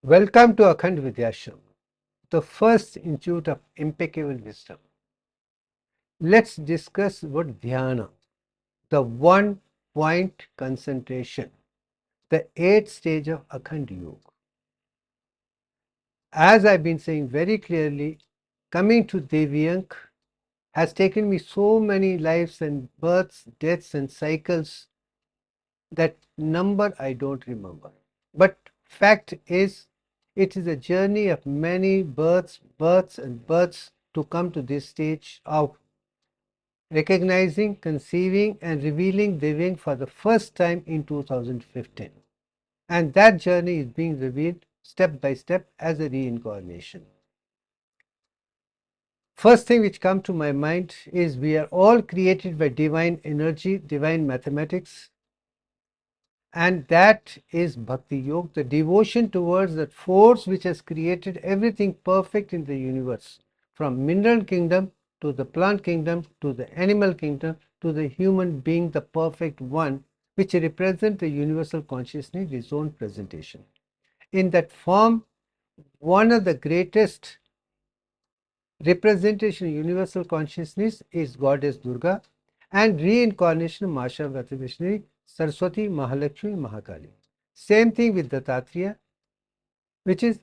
Welcome to Akhand Vidya Show, the first institute of impeccable wisdom. Let's discuss what DHYANA, the one-point concentration, the eighth stage of Akhand Yoga. As I've been saying very clearly, coming to Devyank has taken me so many lives and births, deaths and cycles that number I don't remember. But fact is, it is a journey of many births and births to come to this stage of recognizing, conceiving and revealing Divyang for the first time in 2015. And that journey is being revealed step by step as a reincarnation. First thing which comes to my mind is we are all created by divine energy, divine mathematics, and that is Bhakti Yoga, the devotion towards that force which has created everything perfect in the universe, from mineral kingdom to the plant kingdom to the animal kingdom to the human being, the perfect one, which represents the universal consciousness, its own presentation. In that form, one of the greatest representation of universal consciousness is Goddess Durga, and reincarnation of Masha Vishnu, Saraswati, Mahalakshmi, Mahakali. Same thing with Dattatreya, which is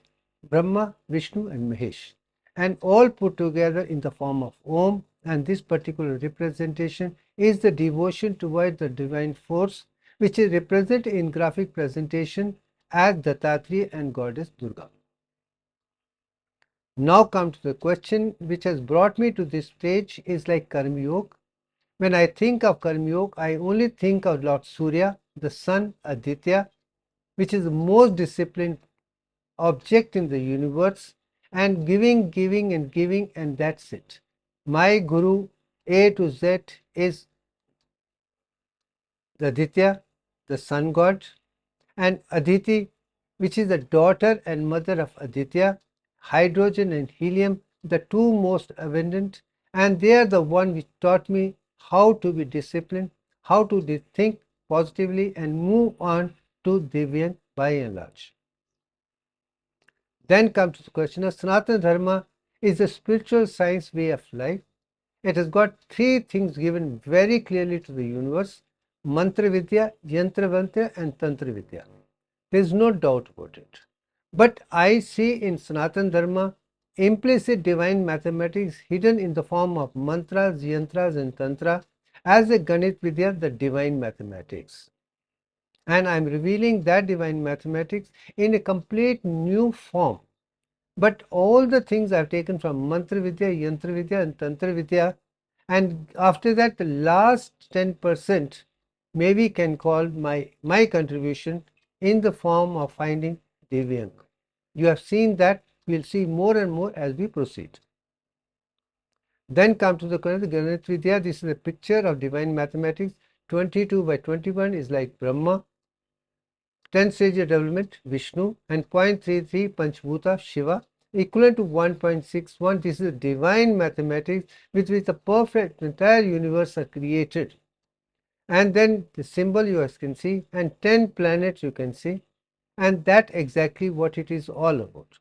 Brahma, Vishnu and Mahesh, and all put together in the form of Om, and this particular representation is the devotion towards the divine force, which is represented in graphic presentation as Dattatreya and Goddess Durga. Now come to the question which has brought me to this stage is like Karma Yoga. When I think of Karma Yoga, I only think of Lord Surya, the sun, Aditya, which is the most disciplined object in the universe, and giving, giving and giving, and that's it. My Guru A to Z is the Aditya, the sun god, and Aditi, which is the daughter and mother of Aditya, hydrogen and helium, the two most abundant, and they are the one which taught me how to be disciplined, how to think positively and move on to Divyang by and large. Then comes the question of Sanatana Dharma is a spiritual science way of life. It has got three things given very clearly to the universe: Mantra Vidya, Yantra Vidya and Tantra Vidya. There is no doubt about it. But I see in Sanatana Dharma implicit divine mathematics hidden in the form of mantras, yantras and tantra as a Ganit Vidya, the divine mathematics. And I am revealing that divine mathematics in a complete new form. But all the things I have taken from Mantra Vidya, Yantra Vidya and Tantra Vidya, and after that the last 10% maybe can call my contribution in the form of finding Divyang. You have seen that, we'll see more and more as we proceed. Then come to the Ganit Vidya. This is a picture of divine mathematics. 22 by 21 is like Brahma, 10 stage of development Vishnu, and 0.33 Panchbhuta Shiva, equivalent to 1.61. This is divine mathematics with which the perfect entire universe are created. And then the symbol you can see, and 10 planets you can see, and that exactly what it is all about.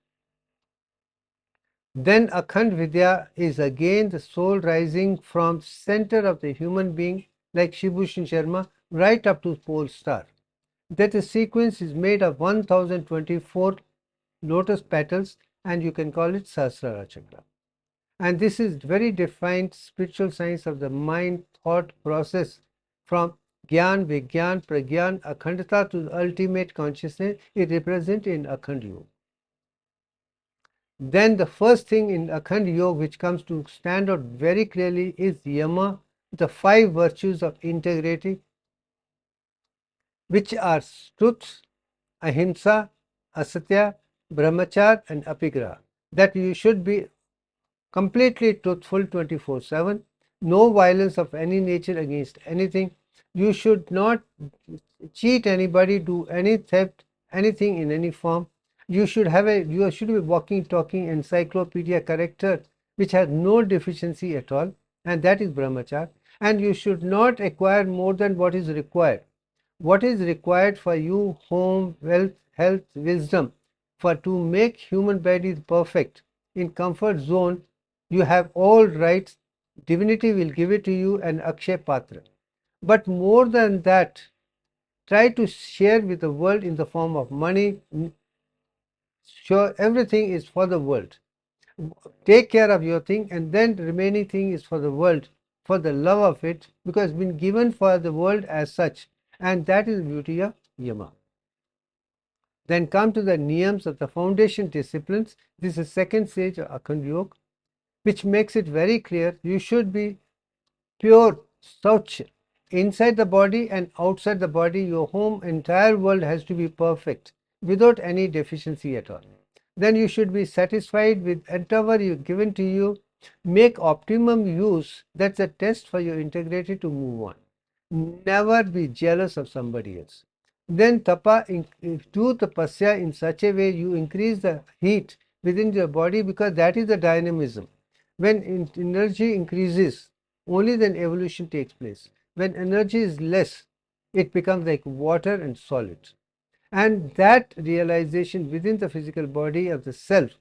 Then Akhand Vidya is again the soul rising from center of the human being like Shibhushan Sharma right up to pole star. That the sequence is made of 1024 lotus petals, and you can call it Sahasrara Chakra. And this is very defined spiritual science of the mind thought process from Gyan, Vigyan, Pragyan, Akhandata to the ultimate consciousness is represented in Akhand Yoga. Then the first thing in Akhand Yoga which comes to stand out very clearly is Yama, the 5 virtues of integrity, which are truth, ahimsa, asatya, brahmacharya and apigraha. That you should be completely truthful 24/7, no violence of any nature against anything. You should not cheat anybody, do any theft, anything in any form. You should be walking, talking encyclopedia character which has no deficiency at all, and that is brahmacharya. And you should not acquire more than what is required. What is required for you: home, wealth, health, wisdom. For to make human bodies perfect in comfort zone, you have all rights. Divinity will give it to you and Akshay Patra. But more than that, try to share with the world in the form of money. Sure, everything is for the world. Take care of your thing, and then the remaining thing is for the world, for the love of it, because it's been given for the world as such, and that is the beauty of Yama. Then come to the niyams of the foundation disciplines. This is second stage of Akhand Yoga, which makes it very clear you should be pure Sauch. Inside the body and outside the body, your home, entire world has to be perfect without any deficiency at all. Then you should be satisfied with whatever you given to you. Make optimum use. That's a test for your integrity to move on. Never be jealous of somebody else. Then do tapasya in such a way you increase the heat within your body, because that is the dynamism. When energy increases, only then evolution takes place. When energy is less, it becomes like water and solid. And that realization within the physical body of the self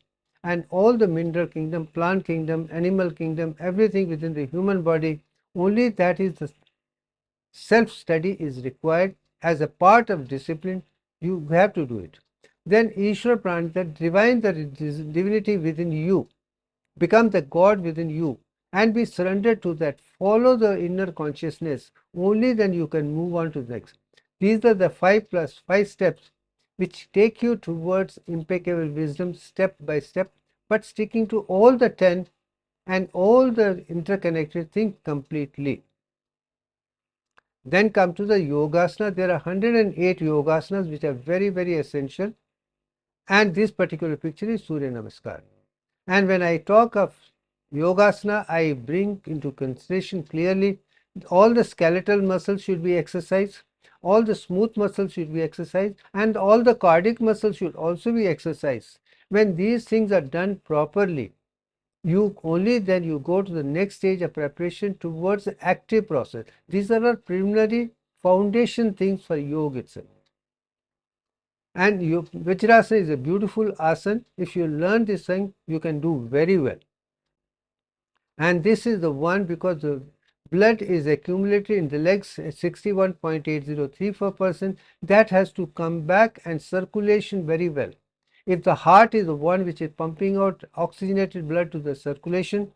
and all the mineral kingdom, plant kingdom, animal kingdom, everything within the human body, only that is the self-study is required as a part of discipline. You have to do it. Then Ishwar Pran, that divine, the divinity within you, become the God within you and be surrendered to that. Follow the inner consciousness. Only then you can move on to the next. These are the 5+5 steps which take you towards impeccable wisdom step by step, but sticking to all the 10 and all the interconnected things completely. Then come to the yogasana. There are 108 yogasanas which are very, very essential. And this particular picture is Surya Namaskar. And when I talk of yogasana, I bring into consideration clearly all the skeletal muscles should be exercised, all the smooth muscles should be exercised, and all the cardiac muscles should also be exercised. When these things are done properly, you only then you go to the next stage of preparation towards the active process. These are our preliminary foundation things for yoga itself. And Vajrasana is a beautiful asana. If you learn this thing, you can do very well. And this is the one because the blood is accumulated in the legs at 61.8034%. That has to come back and circulation very well. If the heart is the one which is pumping out oxygenated blood to the circulation,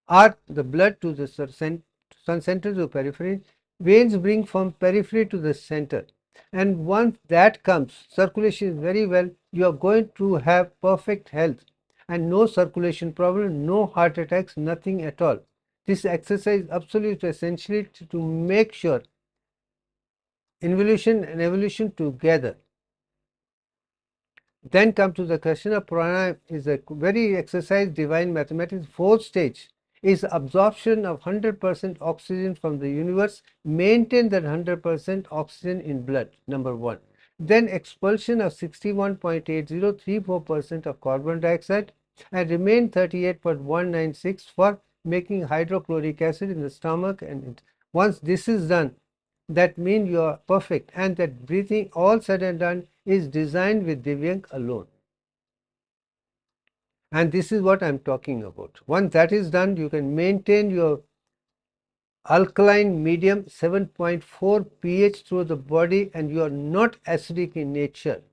or the blood to the center to the periphery, veins bring from periphery to the center. And once that comes, circulation is very well, you are going to have perfect health and no circulation problem, no heart attacks, nothing at all. This exercise is absolutely essential to make sure involution and evolution together. Then come to the question of pranayama is a very exercise divine mathematics. Fourth stage is absorption of 100% oxygen from the universe. Maintain that 100% oxygen in blood, number one. Then expulsion of 61.8034% of carbon dioxide and remain 38.196 for making hydrochloric acid in the stomach. And once this is done, that means you are perfect, and that breathing all said and done is designed with Divyank alone. And this is what I am talking about. Once that is done, you can maintain your alkaline medium 7.4 pH through the body, and you are not acidic in nature.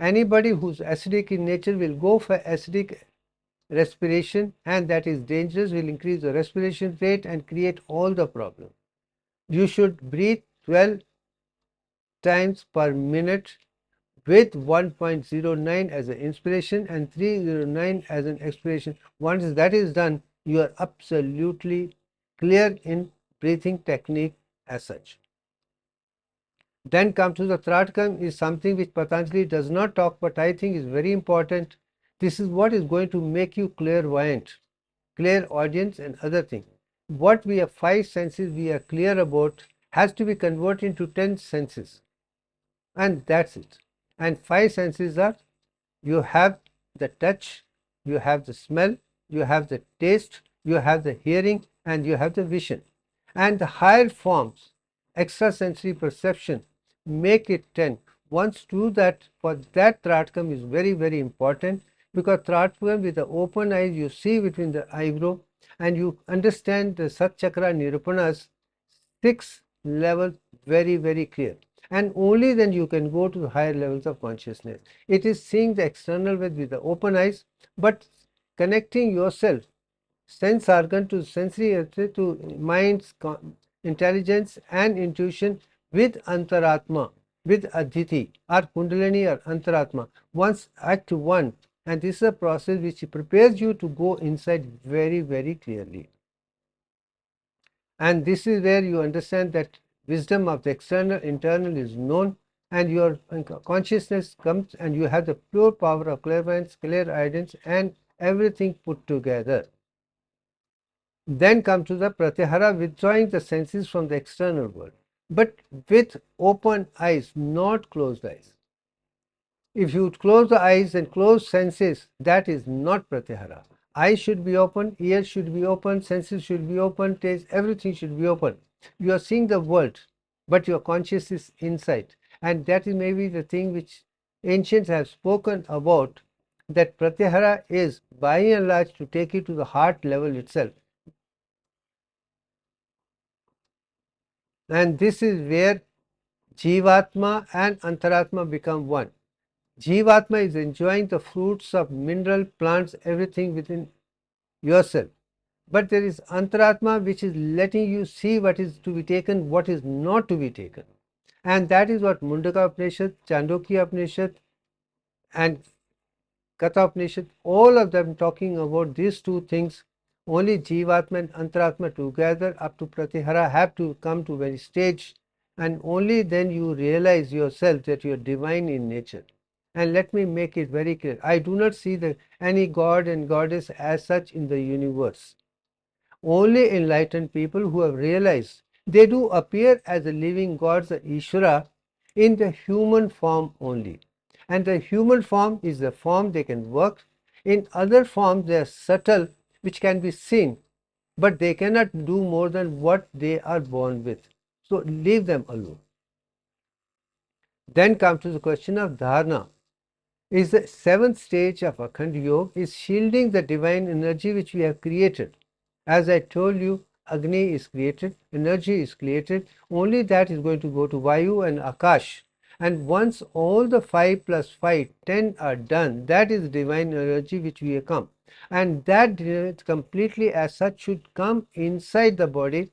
Anybody who's acidic in nature will go for acidic respiration, and that is dangerous, will increase the respiration rate and create all the problem. You should breathe 12 times per minute with 1.09 as an inspiration and 309 as an expiration. Once that is done, you are absolutely clear in breathing technique as such. Then comes to the Tratkam, is something which Patanjali does not talk, but I think is very important. This is what is going to make you clairvoyant, clairaudience and other things. What we have 5 senses we are clear about has to be converted into 10 senses, and that's it. And 5 senses are, you have the touch, you have the smell, you have the taste, you have the hearing, and you have the vision. And the higher forms, extrasensory perception, make it 10. once do that, for that Tratkam is very, very important, because Tratkam, with the open eyes, you see between the eyebrow and you understand the Sat Chakra Nirupana's 6 levels very, very clear. And only then you can go to the higher levels of consciousness. It is seeing the external world with the open eyes, but connecting yourself, sense organ to sensory, to mind's intelligence and intuition with Antaratma, with Adhiti or Kundalini or Antaratma. Once act one, and this is a process which prepares you to go inside very, very clearly. And this is where you understand that wisdom of the external, internal is known, and your consciousness comes and you have the pure power of clairvoyance, clairaudience, and everything put together. Then come to the pratyahara, withdrawing the senses from the external world, but with open eyes, not closed eyes. If you close the eyes and close senses, that is not pratyahara. Eyes should be open, ears should be open, senses should be open, taste, everything should be open. You are seeing the world, but your conscious is inside. And that is maybe the thing which ancients have spoken about, that pratyahara is by and large to take it to the heart level itself. And this is where Jivatma and Antaratma become one. Jivatma is enjoying the fruits of mineral, plants, everything within yourself. But there is Antaratma which is letting you see what is to be taken, what is not to be taken. And that is what Mundaka Upanishad, Chandogya Upanishad, and Katha Upanishad, all of them talking about these two things. Only Jivatma and Antaratma together up to Pratyahara have to come to very stage, and only then you realize yourself that you are divine in nature. And let me make it very clear, I do not see any god and goddess as such in the universe. Only enlightened people who have realized they do appear as the living gods, the Ishvara, in the human form only. And the human form is the form they can work. In other forms, they are subtle, which can be seen, but they cannot do more than what they are born with. So leave them alone. Then comes to the question of dharana. Is the seventh stage of Akhand Yoga, is shielding the divine energy which we have created. As I told you, Agni is created, energy is created, only that is going to go to Vayu and Akash. And once all the 5 plus 5, 10 are done, that is divine energy which we have come. And that completely as such should come inside the body,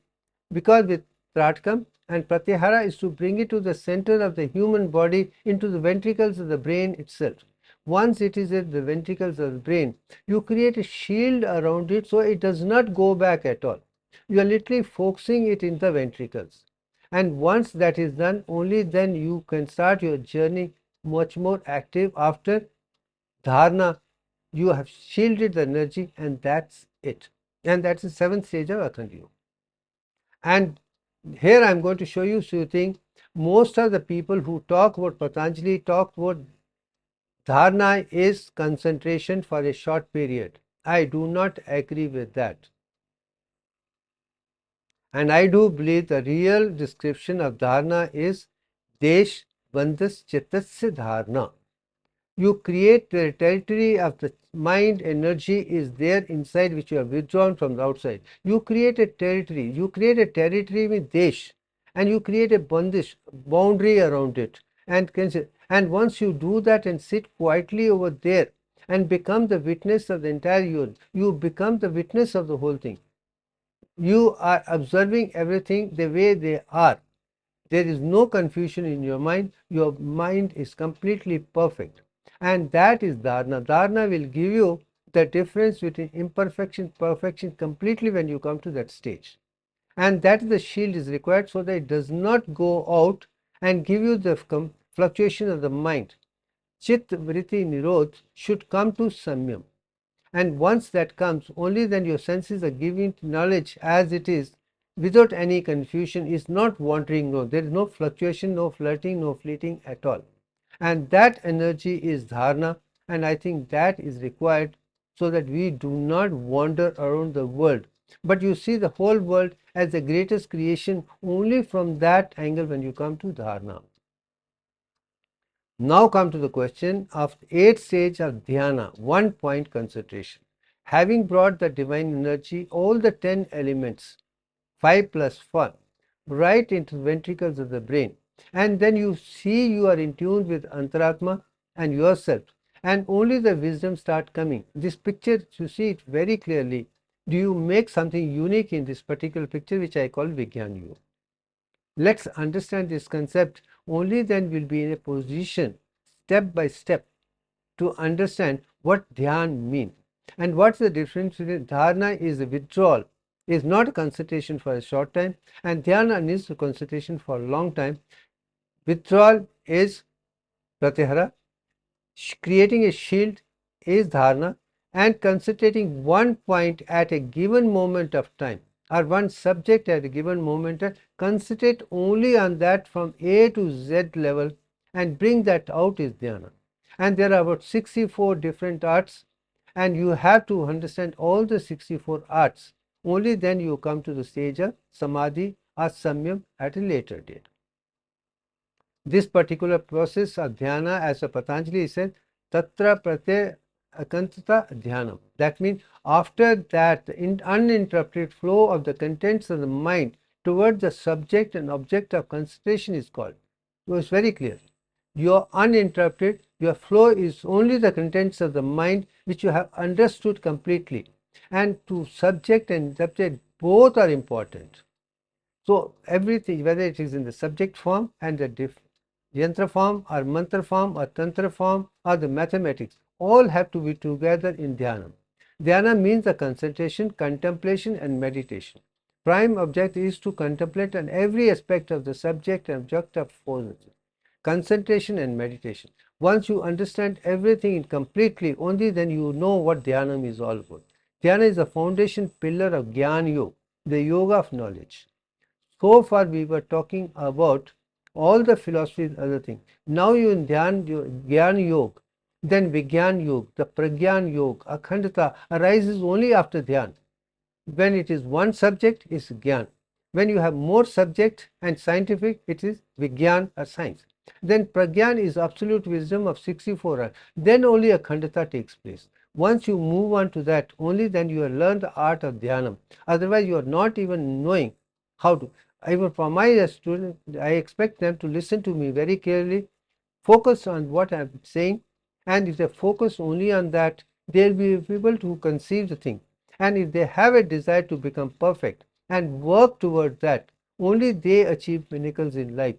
because with Tratkam and Pratyahara is to bring it to the center of the human body, into the ventricles of the brain itself. Once it is at the ventricles of the brain, you create a shield around it so it does not go back at all. You are literally focusing it in the ventricles. And once that is done, only then you can start your journey much more active. After dharana, you have shielded the energy, and that's it. And that's the seventh stage of Akhand Yoga. And here I am going to show you something. Most of the people who talk about Patanjali talk about dharana is concentration for a short period. I do not agree with that. And I do believe the real description of dharana is desh bandhas chittasya dharana. You create the territory of the mind, energy is there inside which you have withdrawn from the outside. You create a territory. You create a territory with desh, and you create a bandish, boundary around it. And once you do that and sit quietly over there and become the witness of the entire universe, you become the witness of the whole thing. You are observing everything the way they are. There is no confusion in your mind. Your mind is completely perfect. And that is dharana. Dharana will give you the difference between imperfection, perfection completely when you come to that stage. And that the shield is required so that it does not go out and give you the fluctuation of the mind. Chit vritti nirodh should come to samyam. And once that comes, only then your senses are giving knowledge as it is, without any confusion, is not wandering. No, there is no fluctuation, no flirting, no fleeting at all. And that energy is dharana, and I think that is required so that we do not wander around the world. But you see the whole world as the greatest creation only from that angle when you come to dharana. Now come to the question of the 8th stage of dhyana, one point concentration. Having brought the divine energy, all the 10 elements, 5 plus 1, right into the ventricles of the brain, and then you see you are in tune with Antaratma and yourself, and only the wisdom start coming. This picture, you see it very clearly. Do you make something unique in this particular picture, which I call Vigyan Yoga? Let's understand this concept, only then we'll be in a position, step by step, to understand what dhyan means. And what's the difference between dharana is a withdrawal, is not a concentration for a short time, and dhyana is a concentration for a long time. Withdrawal is pratyahara, creating a shield is dharana, and concentrating one point at a given moment of time or one subject at a given moment, concentrate only on that from A to Z level and bring that out is dhyana. And there are about 64 different arts, and you have to understand all the 64 arts. Only then you come to the stage of samadhi or samyam at a later date. This particular process of dhyana, as Patanjali said, tatra pratyaya akantata dhyanam. That means after that, the uninterrupted flow of the contents of the mind towards the subject and object of concentration is called. It was very clear. Your uninterrupted, your flow is only the contents of the mind which you have understood completely. And to subject and subject, both are important. So everything, whether it is in the subject form and the yantra form or mantra form or tantra form or the mathematics, all have to be together in dhyana. Dhyana means the concentration, contemplation and meditation. Prime object is to contemplate on every aspect of the subject and object of force. Concentration and meditation. Once you understand everything completely, only then you know what dhyana is all about. Dhyana is the foundation pillar of Jnana Yoga, the yoga of knowledge. So far we were talking about all the philosophies, other things. Now you in Jnana Yoga, then Vigyan Yoga, the Pragyan Yoga, Akhandata arises only after Dhyan. When it is one subject, it's Gyan. When you have more subject and scientific, it is Vigyan or science. Then Pragyan is absolute wisdom of 64 hours. Then only Akhandata takes place. Once you move on to that, only then you have learned the art of Dhyanam. Otherwise, you are not even knowing how to. Even for my students, I expect them to listen to me very clearly, focus on what I am saying, and if they focus only on that, they will be able to conceive the thing. And if they have a desire to become perfect and work towards that, only they achieve pinnacles in life.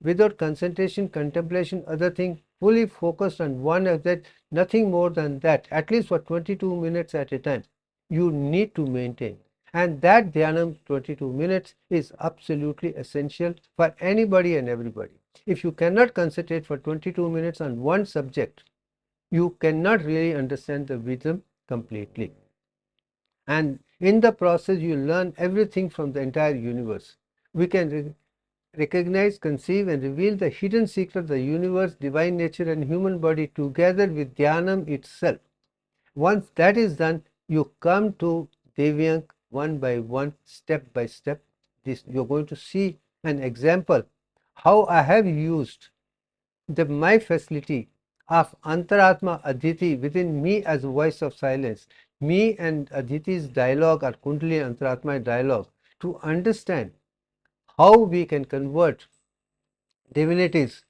Without concentration, contemplation, other thing, fully focused on one of that, nothing more than that, at least for 22 minutes at a time, you need to maintain. And that dhyanam 22 minutes is absolutely essential for anybody and everybody. If you cannot concentrate for 22 minutes on one subject, you cannot really understand the wisdom completely. And in the process, you learn everything from the entire universe. We can recognize, conceive, and reveal the hidden secret of the universe, divine nature, and human body together with Dhyanam itself. Once that is done, you come to Devyank one by one, step by step. This you're going to see an example how I have used my facility of Antaratma Aditi within me as a voice of silence, me and Aditi's dialogue or Kundalini Antaratma dialogue, to understand how we can convert divinities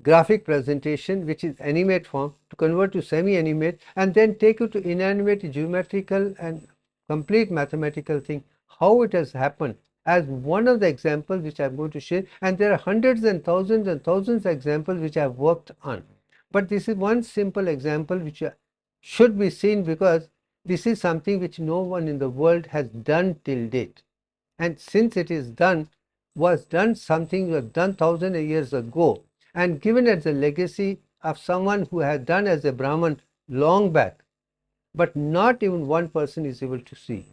graphic presentation, which is animate form, to convert to semi-animate, and then take it to inanimate, geometrical and complete mathematical thing, how it has happened, as one of the examples which I'm going to share. And there are hundreds and thousands of examples which I've worked on, but this is one simple example which should be seen, because this is something which no one in the world has done till date. And since it is done, was done, something was done thousands of years ago and given as a legacy of someone who had done as a Brahman long back, but not even one person is able to see.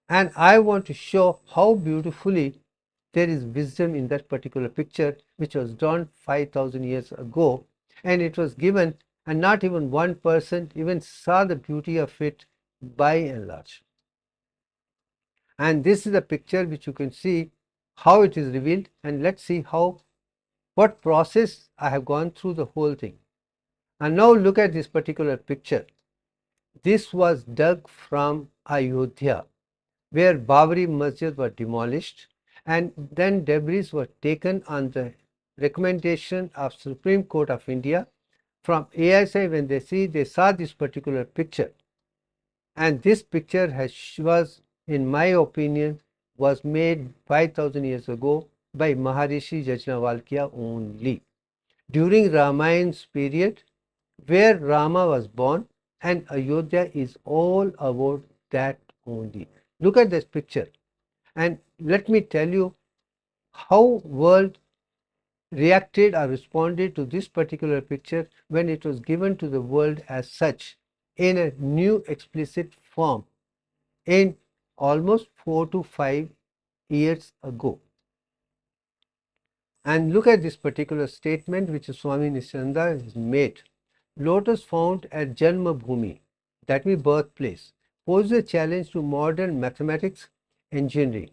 And I want to show how beautifully there is wisdom in that particular picture, which was drawn 5,000 years ago, and it was given, and not even one person even saw the beauty of it by and large. And this is a picture which you can see how it is revealed, and let's see how what process I have gone through the whole thing. And now look at this particular picture. This was dug from Ayodhya, where Babri Masjid was demolished, and then debris were taken on the recommendation of Supreme Court of India from ASI. When they saw this particular picture, and this picture was, in my opinion, was made 5,000 years ago by Maharishi Yajnavalkya only during Ramayan's period, where Rama was born, and Ayodhya is all about that only. Look at this picture, and let me tell you how world reacted or responded to this particular picture when it was given to the world as such in a new explicit form in almost 4 to 5 years ago. And look at this particular statement which Swami Nishananda has made. Lotus found at Janmabhoomi, that means birthplace, poses a challenge to modern mathematics engineering.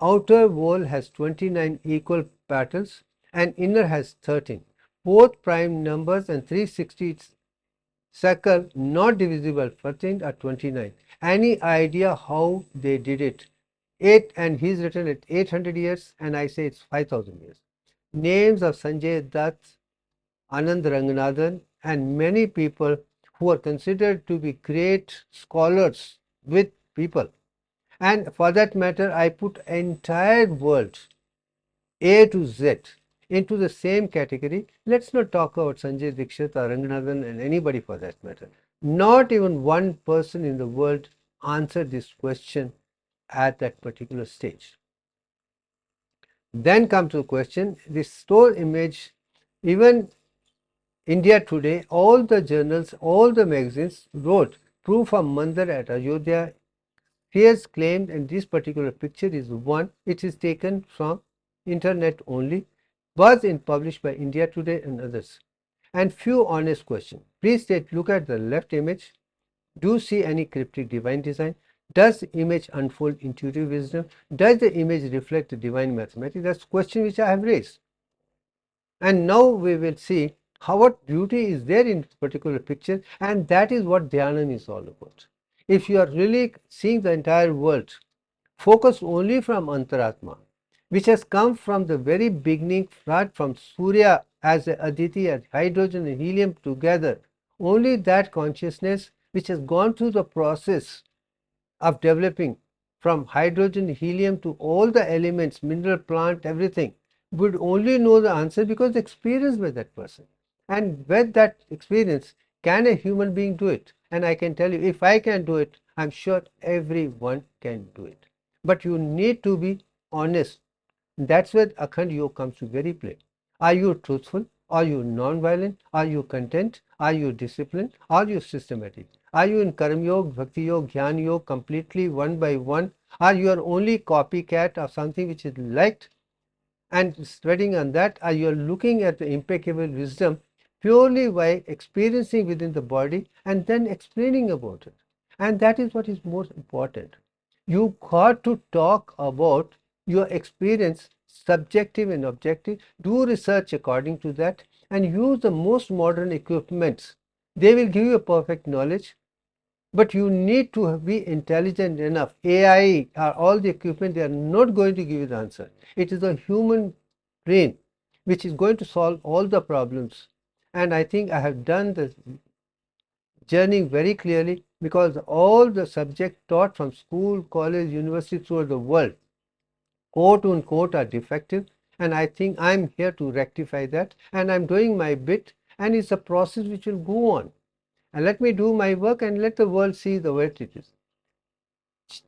Outer wall has 29 equal petals and inner has 13. Both prime numbers and 360 circle not divisible 13 are 29. Any idea how they did it? And he's written it 800 years and I say it's 5,000 years. Names of Sanjay Dutt, Anand Ranganathan and many people who are considered to be great scholars with people. And for that matter, I put entire world, A to Z, into the same category. Let's not talk about Sanjay Dikshit or Ranganathan and anybody for that matter. Not even one person in the world answered this question at that particular stage. Then comes the question, this store image, even India Today, all the journals, all the magazines wrote proof of Mandir at Ayodhya. Here's claimed, and this particular picture is one, it is taken from internet only, was published by India Today and others. And few honest questions. Please look at the left image. Do you see any cryptic divine design? Does the image unfold intuitive wisdom? Does the image reflect the divine mathematics? That's the question which I have raised. And now we will see what beauty is there in this particular picture, and that is what Dhyanam is all about. If you are really seeing the entire world focused only from Antaratma, which has come from the very beginning, right from Surya as a Aditi, as hydrogen and helium together, only that consciousness which has gone through the process of developing from hydrogen, helium to all the elements, mineral, plant, everything, would only know the answer because experienced by that person. And with that experience, can a human being do it? And I can tell you, if I can do it, I'm sure everyone can do it. But you need to be honest. That's where Akhand Yoga comes to very play. Are you truthful? Are you non-violent? Are you content? Are you disciplined? Are you systematic? Are you in Karma Yoga, Bhakti Yoga, Jnana Yoga completely one by one? Are you only copycat of something which is liked and spreading on that? Are you looking at the impeccable wisdom purely by experiencing within the body and then explaining about it? And that is what is most important. You got to talk about your experience, subjective and objective. Do research according to that and use the most modern equipments. They will give you a perfect knowledge, but you need to be intelligent enough. AI or all the equipment, they are not going to give you the answer. It is a human brain which is going to solve all the problems. And I think I have done the journey very clearly, because all the subjects taught from school, college, university throughout the world, quote unquote, are defective, and I think I'm here to rectify that, and I'm doing my bit, and it's a process which will go on. And let me do my work and let the world see the way it is.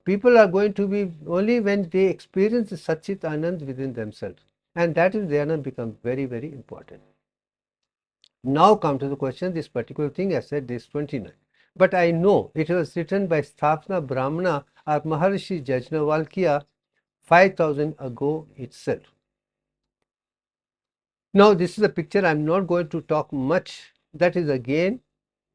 People are going to be only when they experience the Satchit Anand within themselves, and that is Dhyana becomes very, very important. Now come to the question, this particular thing I said this 29. But I know it was written by Sthapna Brahmana or Maharishi Yajnavalkya 5,000 ago itself. Now this is a picture, I'm not going to talk much. That is again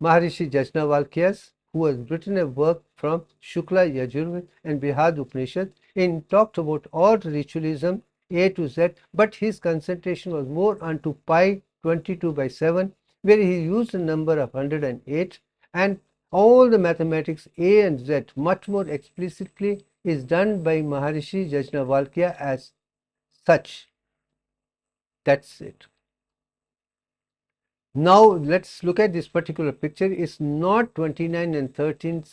Maharishi Yajnavalkya's, who has written a work from Shukla Yajurved and Brihad Upanishad and talked about all ritualism A to Z, but his concentration was more onto pi 22/7, where he used the number of 108, and all the mathematics A and Z much more explicitly is done by Maharishi Yajnavalkya as such. That's it. Now let's look at this particular picture. It's not 29 and 13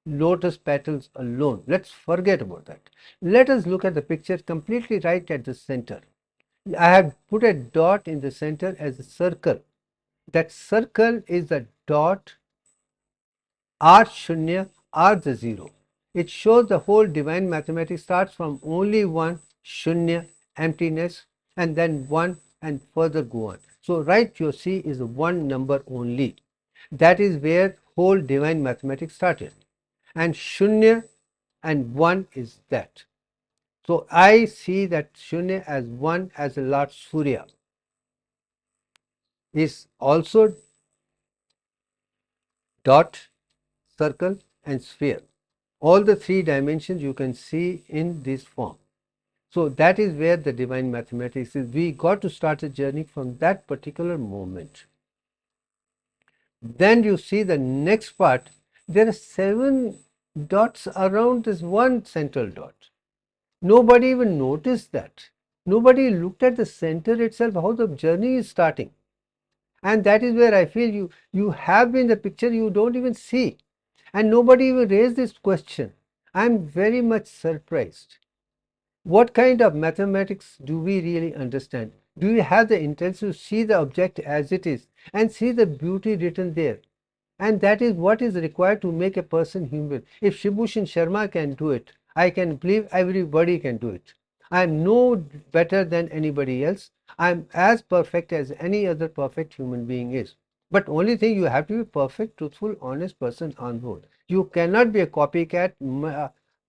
lotus petals alone. Let's forget about that. Let us look at the picture completely right at the center. I have put a dot in the center as a circle. That circle is the dot, R Shunya, R the zero. It shows the whole divine mathematics starts from only one, Shunya, emptiness, and then one, and further go on. So right you see is one number only. That is where whole divine mathematics started. And Shunya and one is that. So I see that Shunya as one as a Lord Surya is also dot, circle and sphere. All the three dimensions you can see in this form. So that is where the divine mathematics is. We got to start a journey from that particular moment. Then you see the next part. There are 7 dots around this one central dot. Nobody even noticed that. Nobody looked at the center itself, how the journey is starting. And that is where I feel you have been the picture you don't even see. And nobody even raised this question. I'm very much surprised. What kind of mathematics do we really understand? Do we have the intention to see the object as it is and see the beauty written there? And that is what is required to make a person human. If Shibhushan Sharma can do it, I can believe everybody can do it. I am no better than anybody else. I am as perfect as any other perfect human being is. But only thing, you have to be perfect, truthful, honest person on board. You cannot be a copycat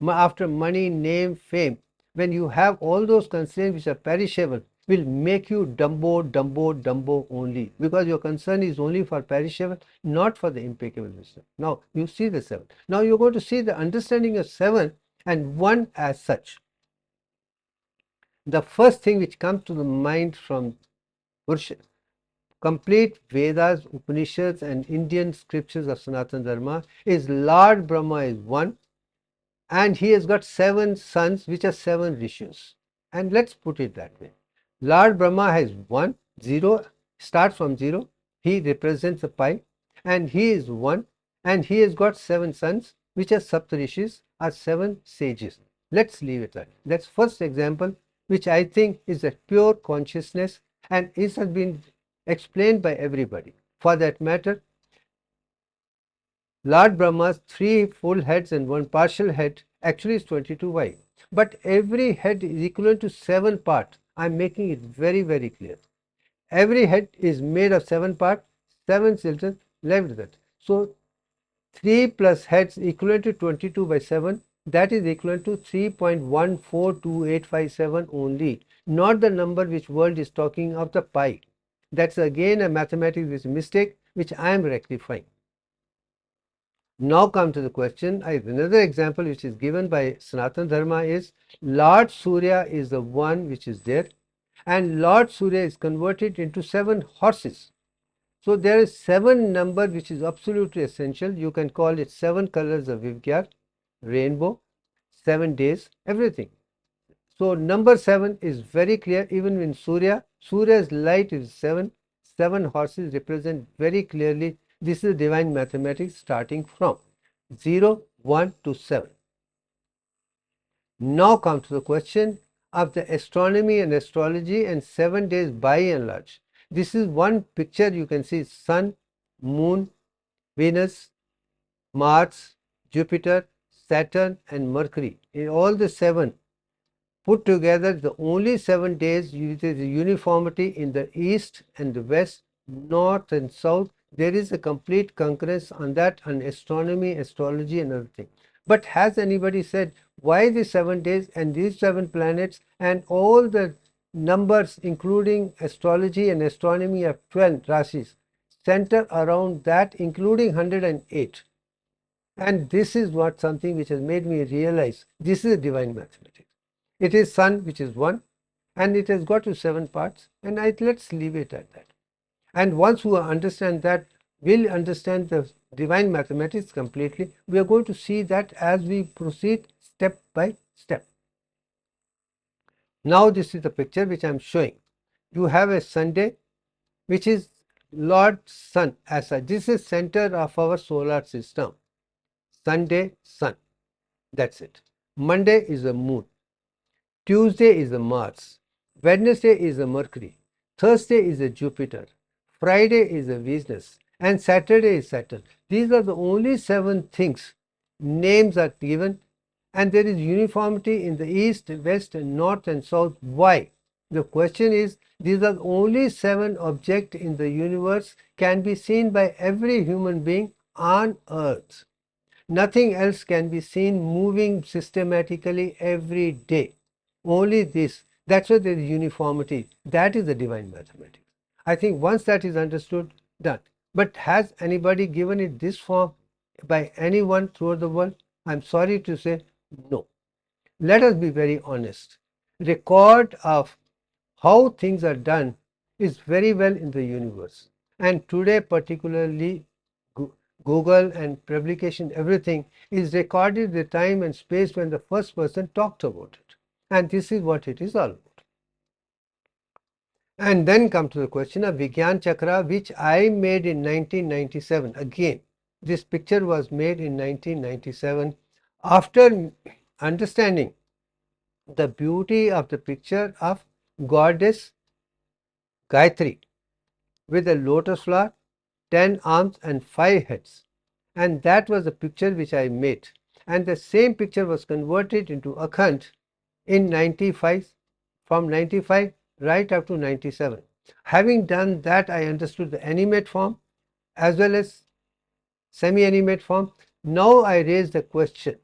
after money, name, fame. When you have all those concerns which are perishable, will make you Dumbo only, because your concern is only for perishable, not for the impeccable wisdom. Now you see the 7. Now you're going to see the understanding of 7 and 1 as such. The first thing which comes to the mind from complete Vedas, Upanishads and Indian scriptures of Sanatana Dharma is Lord Brahma is 1, and he has got 7 sons which are 7 rishis. And let's put it that way. Lord Brahma has 1, 0, starts from 0. He represents a pi, and he is 1, and he has got 7 sons which are Saptarishis, are 7 sages. Let's leave it that. That's first example which I think is a pure consciousness, and it has been explained by everybody. For that matter, Lord Brahma's 3 full heads and 1 partial head actually is 22y. But every head is equivalent to 7 parts. I am making it very, very clear. Every head is made of 7 parts, 7 children left with it. So 3 plus heads equivalent to 22/7. That is equivalent to 3.142857 only, not the number which world is talking of, the pi. That's again a mathematics with mistake which I am rectifying. Now come to the question. Another example which is given by Sanatana Dharma is Lord Surya is the one which is there, and Lord Surya is converted into 7 horses. So there is 7 number which is absolutely essential. You can call it 7 colors of Vivgyar, rainbow, 7 days, everything. So number 7 is very clear. Even in Surya's light is 7. 7 horses represent very clearly. This is divine mathematics starting from 0, 1 to 7. Now come to the question of the astronomy and astrology and 7 days by and large. This is one picture. You can see Sun, Moon, Venus, Mars, Jupiter, Saturn and Mercury. In all the 7 put together, the only 7 days uses uniformity in the east and the west, north and south. There is a complete concurrence on that, on astronomy, astrology and everything. But has anybody said why these 7 days and these 7 planets and all the numbers including astrology and astronomy of 12 rashis center around that, including 108? And this is what something which has made me realize this is a divine mathematics. It is Sun which is 1, and it has got to 7 parts, and let's leave it at that. And once we understand that, we'll understand the divine mathematics completely. We are going to see that as we proceed step by step. Now this is the picture which I am showing. You have a Sunday, which is Lord Sun as such. This is center of our solar system. Sunday, Sun. That's it. Monday is the moon. Tuesday is the Mars. Wednesday is the Mercury. Thursday is the Jupiter. Friday is the Venus. And Saturday is Saturn. These are the only 7 things. Names are given, and there is uniformity in the east, west, and north and south. Why? The question is, these are the only 7 objects in the universe can be seen by every human being on earth. Nothing else can be seen moving systematically every day. Only this. That's why there is uniformity. That is the divine mathematics. I think once that is understood, done. But has anybody given it this form by anyone throughout the world? I'm sorry to say no. Let us be very honest. Record of how things are done is very well in the universe. And today particularly Google and publication, everything is recorded the time and space when the first person talked about it. And this is what it is all about. And then come to the question of Vigyan Chakra, which I made in 1997. Again, this picture was made in 1997 after understanding the beauty of the picture of goddess Gayatri with a lotus flower, 10 arms and 5 heads. And that was the picture which I made. And the same picture was converted into Akhand in 95, from 95 right up to 97. Having done that, I understood the animate form as well as semi-animate form. Now I raise the question,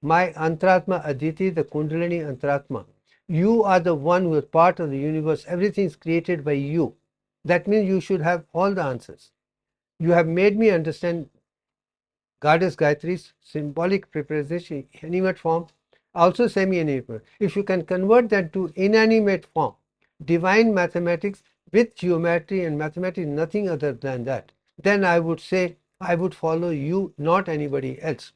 my Antratma Aditi, the Kundalini Antratma, you are the one who is part of the universe. Everything is created by you. That means you should have all the answers. You have made me understand Goddess Gayatri's symbolic preposition, animate form, also semi-animate. If you can convert that to inanimate form, divine mathematics with geometry and mathematics, nothing other than that, then I would say I would follow you, not anybody else.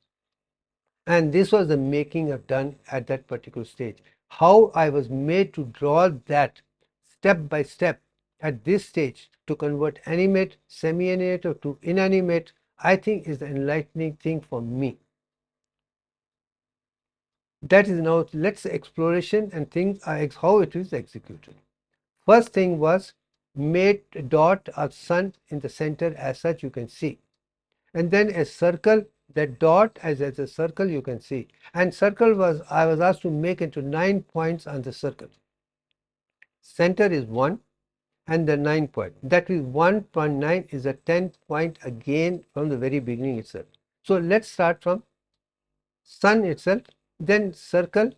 And this was the making of done at that particular stage. How I was made to draw that step by step at this stage to convert animate, semi-animate to inanimate, I think is the enlightening thing for me. That is now let's exploration and think how it is executed. First thing was made a dot of sun in the center as such you can see, and then a circle. That dot as a circle you can see, and circle was I was asked to make into 9 points on the circle. Center is 1 and the 9 point. That is 1.9 is a 10 point again from the very beginning itself. So let's start from sun itself, then circle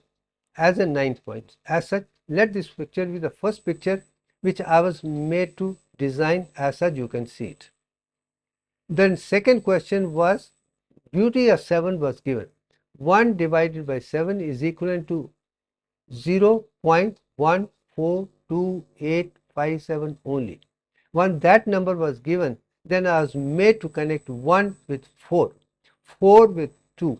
as a 9 point. As such, let this picture be the first picture which I was made to design as such you can see it. Then second question was beauty of 7 was given. 1 divided by 7 is equivalent to 0.142857 only. Once that number was given, then I was made to connect 1 with 4, 4 with 2,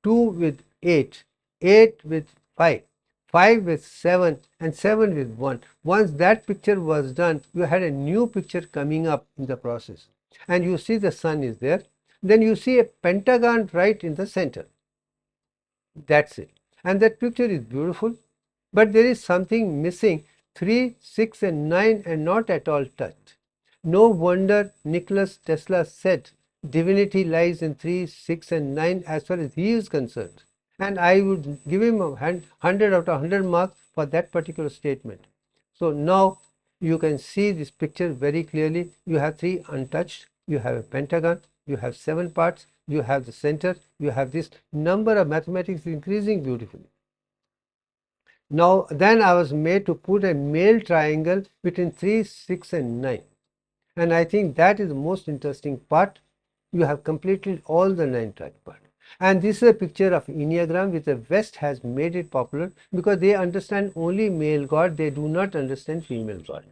2 with 8, 8 with 5, 5 with 7, and 7 with 1. Once that picture was done, you had a new picture coming up in the process. And you see the sun is there. Then you see a pentagon right in the center. That's it. And that picture is beautiful, but there is something missing. 3, 6 and 9 are not at all touched. No wonder Nikola Tesla said divinity lies in 3, 6 and 9 as far as he is concerned. And I would give him a 100 out of 100 marks for that particular statement. So now you can see this picture very clearly. You have 3 untouched, you have a pentagon, you have 7 parts, you have the center, you have this number of mathematics increasing beautifully. Now then I was made to put a male triangle between 3, 6 and 9. And I think that is the most interesting part. You have completed all the 9 part. And this is a picture of Enneagram, which the West has made it popular because they understand only male God, they do not understand female God.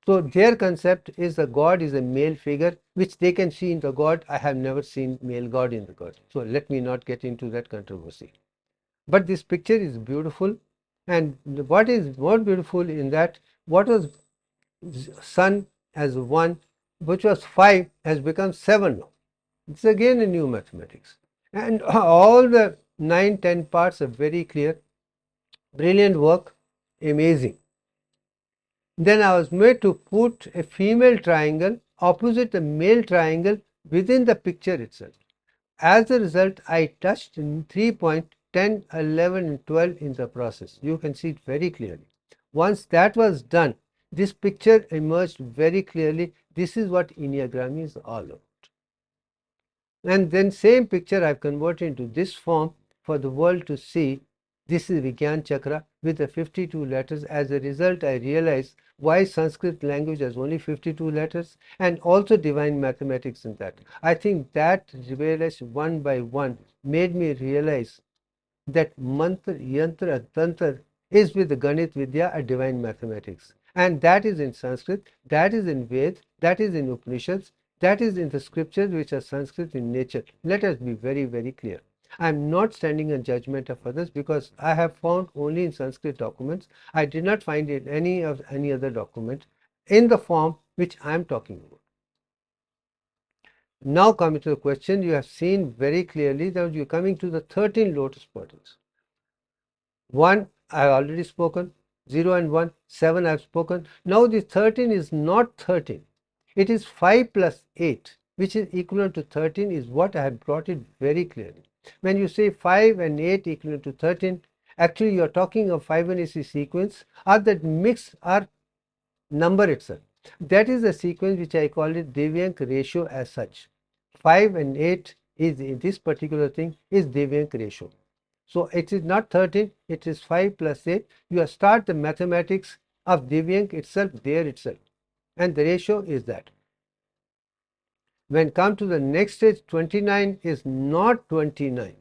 So their concept is the God is a male figure, which they can see in the God. I have never seen male God in the God. So let me not get into that controversy. But this picture is beautiful, and what is more beautiful in that, what was sun as 1, which was 5, has become 7 now. It's again a new mathematics. And all the 9, 10 parts are very clear. Brilliant work, amazing. Then I was made to put a female triangle opposite the male triangle within the picture itself. As a result, I touched 3 point, 10, 11 and 12 in the process. You can see it very clearly. Once that was done, this picture emerged very clearly. This is what Enneagram is all about. And then same picture I've converted into this form for the world to see. This is Vigyan Chakra with the 52 letters. As a result, I realized why Sanskrit language has only 52 letters, and also divine mathematics in that. I think that realization one by one made me realize that mantra, yantra, tantra is with the Ganit, Vidya, a divine mathematics. And that is in Sanskrit, that is in Ved, that is in Upanishads, that is in the scriptures which are Sanskrit in nature. Let us be very, very clear. I am not standing in judgment of others because I have found only in Sanskrit documents. I did not find it any other document in the form which I am talking about. Now coming to the question, you have seen very clearly that you are coming to the 13 lotus portals. 1 I have already spoken, 0 and 1, 7 I have spoken. Now the 13 is not 13. It is 5 plus 8, which is equivalent to 13, is what I have brought it very clearly. When you say 5 and 8 equivalent to 13, actually you are talking of Fibonacci sequence, or that mix or number itself. That is the sequence which I call it Devyank ratio as such. 5 and 8 is in this particular thing is Devyank ratio. So it is not 13, it is 5 plus 8. You start the mathematics of Devyank itself there itself. And the ratio is that. When come to the next stage, 29 is not 29.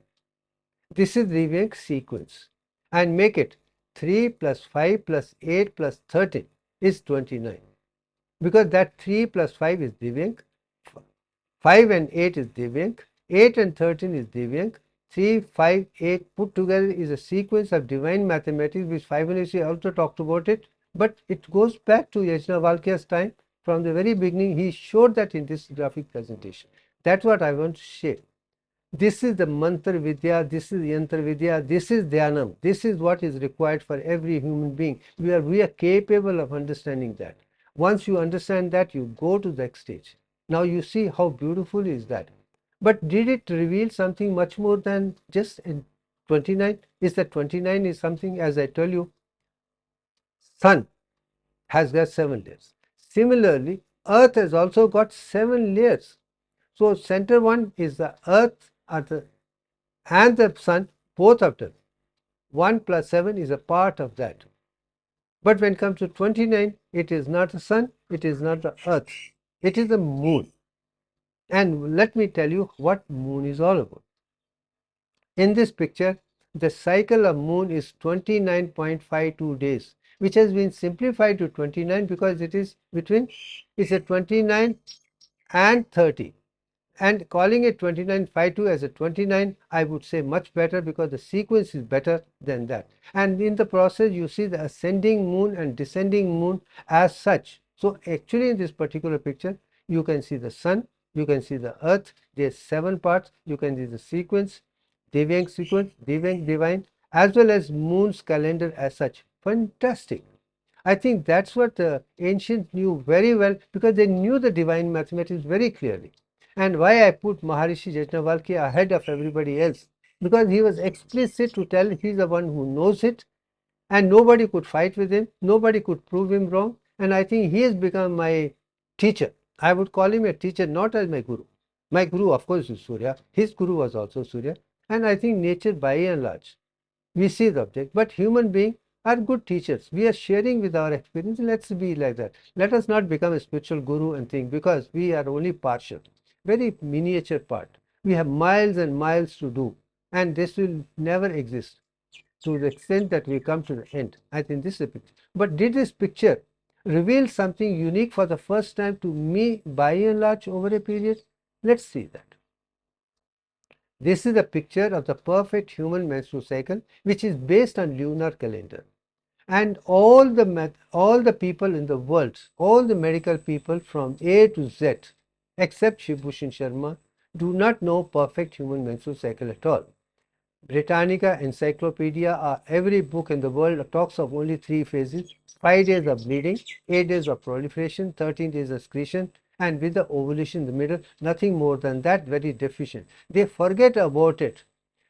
This is Devyank sequence. And make it 3 plus 5 plus 8 plus 13 is 29. Because that 3 plus 5 is Devyank, 5 and 8 is Devyank, 8 and 13 is Devyank, 3, 5, 8 put together is a sequence of divine mathematics which Fibonacci also talked about it, but it goes back to Yajnavalkya's time. From the very beginning, he showed that in this graphic presentation. That's what I want to share. This is the mantra vidya, this is yantra vidya, this is dhyanam. This is what is required for every human being. We are capable of understanding that. Once you understand that, you go to the next stage. Now you see how beautiful is that. But did it reveal something much more than just in 29? Is that 29 is something, as I tell you, sun has got 7 layers. Similarly, earth has also got 7 layers. So center one is the earth and the sun, both of them. 1 plus 7 is a part of that. But when it comes to 29, it is not the sun, it is not the earth, it is the moon. And let me tell you what moon is all about. In this picture, the cycle of moon is 29.52 days, which has been simplified to 29 because it is between, it's a 29 and 30. And calling it 2952 as a 29, I would say much better because the sequence is better than that. And in the process, you see the ascending moon and descending moon as such. So actually in this particular picture, you can see the sun, you can see the earth, there's 7 parts, you can see the sequence, Devyank sequence, Devyank divine, as well as moon's calendar as such. Fantastic. I think that's what the ancients knew very well because they knew the divine mathematics very clearly. And why I put Maharishi Yajnavalkya ahead of everybody else, because he was explicit to tell he's the one who knows it, and nobody could fight with him, nobody could prove him wrong, and I think he has become my teacher. I would call him a teacher, not as my guru. My guru, of course, is Surya. His guru was also Surya, and I think nature by and large, we see the object, but human beings are good teachers. We are sharing with our experience. Let's be like that. Let us not become a spiritual guru and think because we are only partial, very miniature part. We have miles and miles to do, and this will never exist to the extent that we come to the end. I think this is a picture. But did this picture reveal something unique for the first time to me by and large over a period? Let's see that. This is a picture of the perfect human menstrual cycle, which is based on lunar calendar. And all the people in the world, all the medical people from A to Z, except Shivbhushan Sharma, do not know perfect human menstrual cycle at all. Britannica, Encyclopedia, every book in the world talks of only 3 phases: 5 days of bleeding, 8 days of proliferation, 13 days of excretion, and with the ovulation in the middle, nothing more than that, very deficient. They forget about it.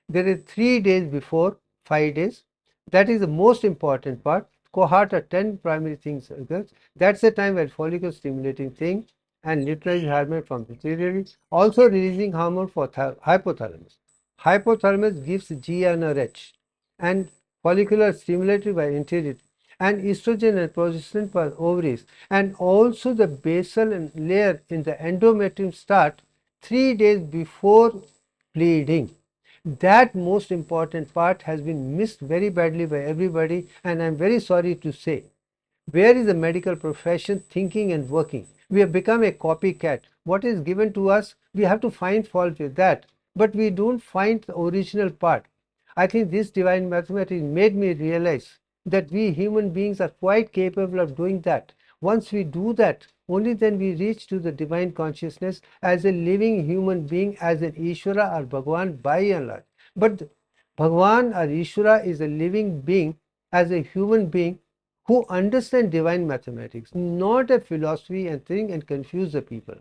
There is 3 days before 5 days. That is the most important part. Cohort are 10 primary things. That's the time where follicle stimulating thing and neutralizing hormone from pituitary, also releasing hormone for hypothalamus. Hypothalamus gives GnRH and follicular stimulated by interior, and estrogen and progesterone for ovaries, and also the basal layer in the endometrium start 3 days before bleeding. That most important part has been missed very badly by everybody, and I am very sorry to say. Where is the medical profession thinking and working? We have become a copycat. What is given to us, we have to find fault with that, but we don't find the original part. I think this divine mathematics made me realize that we human beings are quite capable of doing that. Once we do that, only then we reach to the divine consciousness as a living human being, as an Ishvara or Bhagwan by and large. But Bhagwan or Ishvara is a living being as a human being who understand divine mathematics, not a philosophy and think and confuse the people.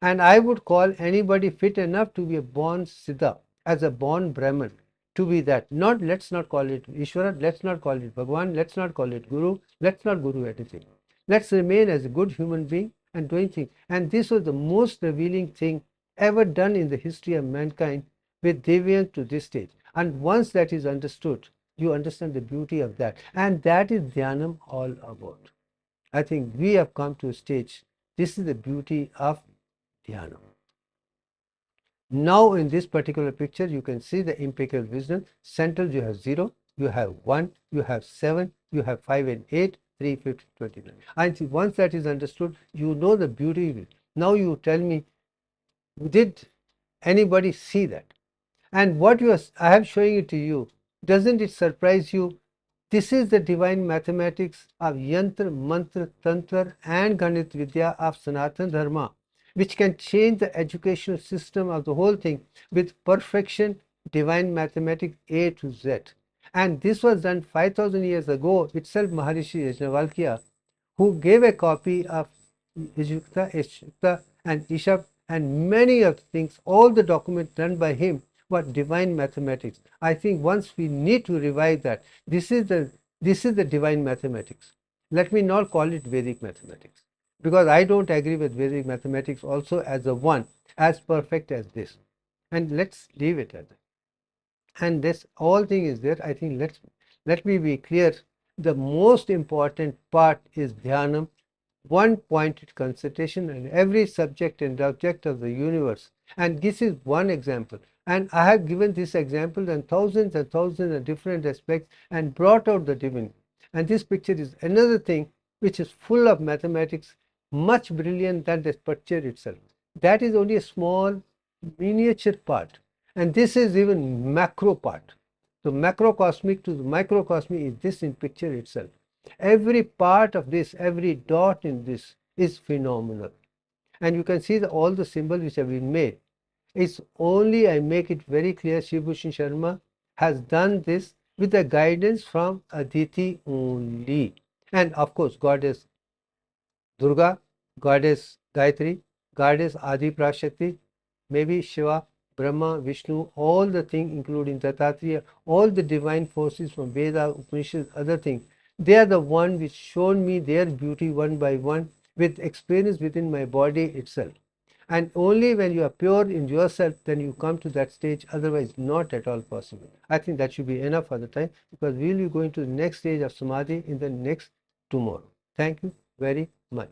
And I would call anybody fit enough to be a born Siddha, as a born Brahman, to be that. Not, let's not call it Ishvara, let's not call it Bhagwan, let's not call it Guru, let's not Guru anything. Let's remain as a good human being and doing things. And this was the most revealing thing ever done in the history of mankind with Deviant to this stage. And once that is understood, you understand the beauty of that. And that is Dhyanam all about. I think we have come to a stage. This is the beauty of Dhyana. Now in this particular picture, you can see the impeccable wisdom. Central you have 0, you have 1, you have 7, you have 5 and 8, 3, 50, 29. And once that is understood, you know the beauty of it. Now you tell me, did anybody see that? And what I have showing it to you, doesn't it surprise you? This is the divine mathematics of Yantra, Mantra, Tantra and Ganit Vidya of Sanatana Dharma, which can change the educational system of the whole thing with perfection, divine mathematics A to Z. And this was done 5,000 years ago itself. Maharishi Yajnavalkya, who gave a copy of Ishukta and Ishab and many other things, all the documents done by him were divine mathematics. I think once we need to revive that. This is the divine mathematics. Let me not call it Vedic mathematics, because I don't agree with Vedic mathematics also as a one as perfect as this. And let's leave it at that. And this all thing is there. I think let me be clear. The most important part is Dhyanam, one pointed concentration on every subject and object of the universe. And this is one example. And I have given this example and thousands of different aspects and brought out the divine. And this picture is another thing which is full of mathematics, much brilliant than the picture itself. That is only a small miniature part. And this is even macro part. So macrocosmic to the microcosmic is this in picture itself. Every part of this, every dot in this is phenomenal. And you can see all the symbols which have been made. It's only, I make it very clear, Shivbhushan Sharma has done this with the guidance from Aditi only. And of course, Goddess Durga, Goddess Gayatri, Goddess Adi Prashakti, maybe Shiva, Brahma, Vishnu, all the things, including Dattatreya, all the divine forces from Veda, Upanishads, other things, they are the one which shown me their beauty one by one with experience within my body itself. And only when you are pure in yourself, then you come to that stage, otherwise not at all possible. I think that should be enough for the time, because we will be going to the next stage of Samadhi in the next tomorrow. Thank you very